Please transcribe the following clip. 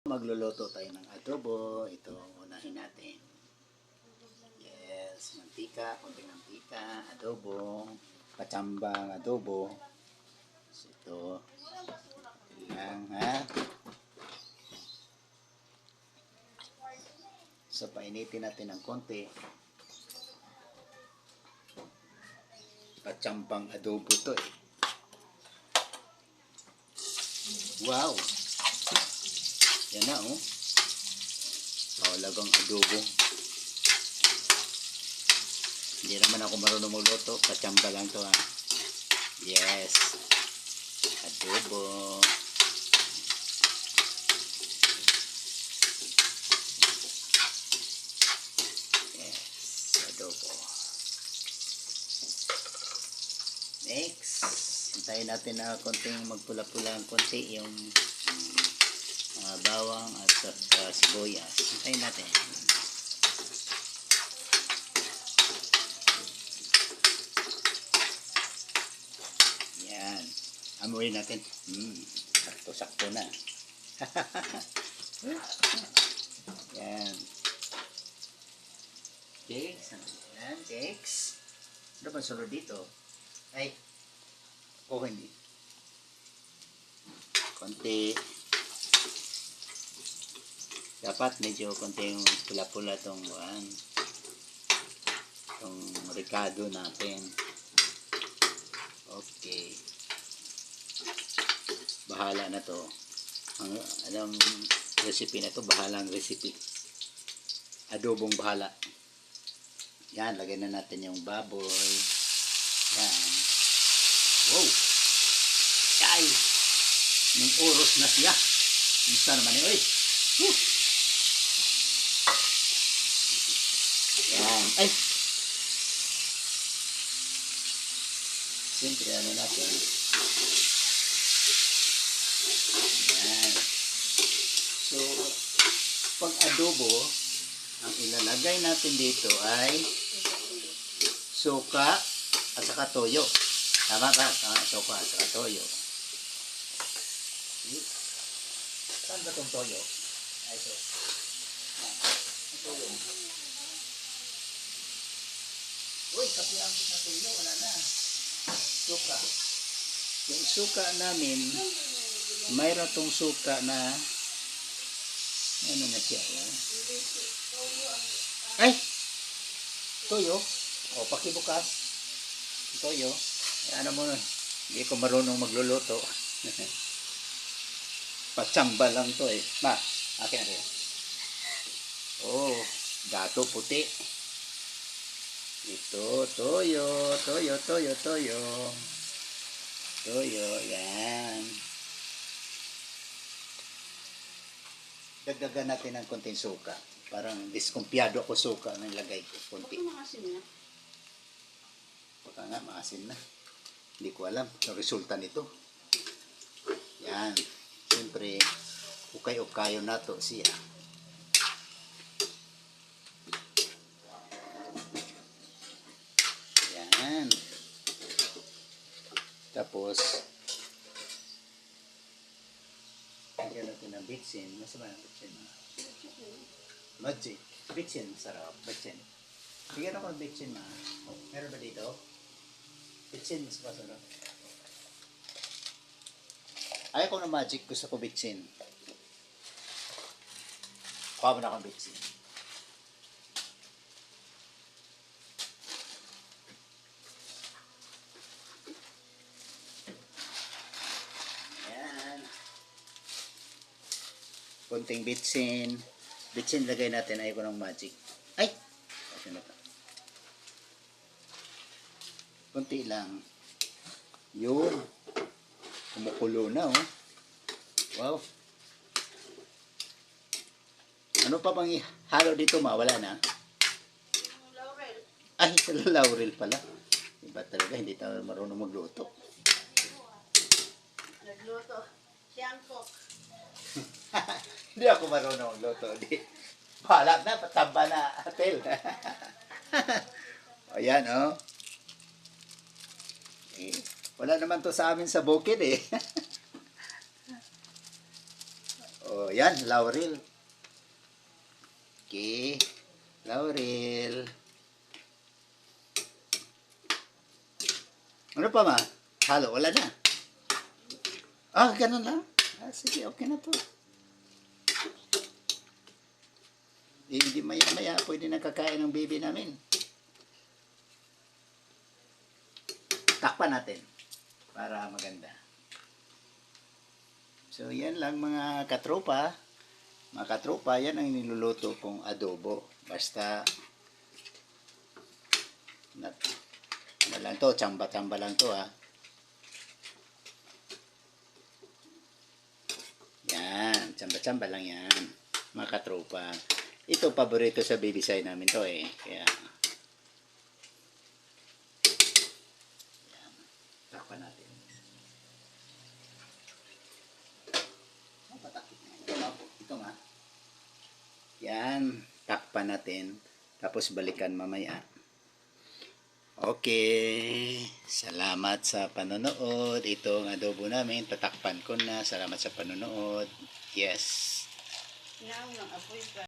Magluluto tayo ng adobo. Ito, unahin natin. Yes, mantika, konting mantika, adobo, patsambang adobo. So, ito, lang ha. So, painitin natin ng konti. Patsambang adobo to eh. Wow! Yan na oh. Talagang adobo. Hindi naman ako marunong magluto. Patsamba lang to ha. Yes. Adobo. Yes. Adobo. Next. Hintayin natin na konting magpula-pula ang konti yung bawang at sibuyas. Hintayin natin. Yan. Amuin natin. Sakto-sakto na. Yan. Okay. Yan. Next. Ano ba sunod dito? Ay. Hindi. Konti. Dapat medyo konting pula-pula itong ricado natin. Okay. Bahala na to. Anong recipe na to? Bahalang recipe. Adobong bahala. Yan, lagay na natin yung baboy. Yan. Wow! Ay! May oros na siya. Isa naman yun. Uy! Yan. Ay! Siyempre, ano natin? Yan. So, pag adobo, ang ilalagay natin dito ay suka at saka toyo. Tama ka? Suka at saka toyo. Saan ba itong toyo? Ay, ito. Ang toyo. Uy, kapilang na toyo. Wala na. Suka. Yung suka namin, mayroon itong suka na ano na siya? Ay! Toyo. O, pakibukas. Toyo. Ano mo na? Hindi ko marunong magluluto. Patsamba lang to eh. Ma, akin na rin. Oh, gato puti. Ito, toyo, toyo, toyo, toyo. Toyo, yan. Dagdagan natin ng konting suka. Parang diskumpiyado ako suka na nilagay ko. Konti. Baka nga, maasin na. Hindi ko alam ang resulta nito. Yan. Siyempre, ukay-ukayo na to siya. Yan. Tapos, lagyan natin ng bitsin. Masama ng bitsin. Magic. Bitsin. Sarap. Bitsin. Bigyan ako ng bitsin ma. Meron ba dito? Bitsin. Mas masarap. Ayaw ko ng magic. Gusto ko bitsin. Kuha mo na akong bitsin. Ayan. Kunting bitsin. Bitsin lagay natin. Ayaw ko ng magic. Ay! Okay na ito. Kunti lang. Yun. Kumukulo na oh. Wow. Ano pa bang ihalo dito ma? Wala na? Laurel. Ay, laurel pala. Iba talaga, hindi tayo marunong magluto. Nagluto. Siyang cook. Hindi ako marunong magluto. Bahala na, patamba na atel. Ayan oh. Wala naman to sa amin sa bukid eh. Oh, Oh, yan, laurel. Okay. Laurel. Ano pa ma? Halo, wala na. Ah, ganun lang. Ah, sige, okay na to. Hindi maya-maya pwede na kakain ng baby namin. Takpan natin para maganda. So, yan lang mga katropa. Mga katropa, yan ang niluluto kong adobo. Basta, ano lang to, tsamba-tsamba lang to ha. Yan, tsamba-tsamba lang yan. Mga katropa. Ito, paborito sa baby side namin to eh. Kaya, yan. Takpan natin. Ito nga. Yan, takpan natin. Tapos balikan mamaya. Okay, salamat sa panonood. Ito ang adobo namin. Tatakpan ko na. Salamat sa panonood. Yes. Sinawang ng apoy pa.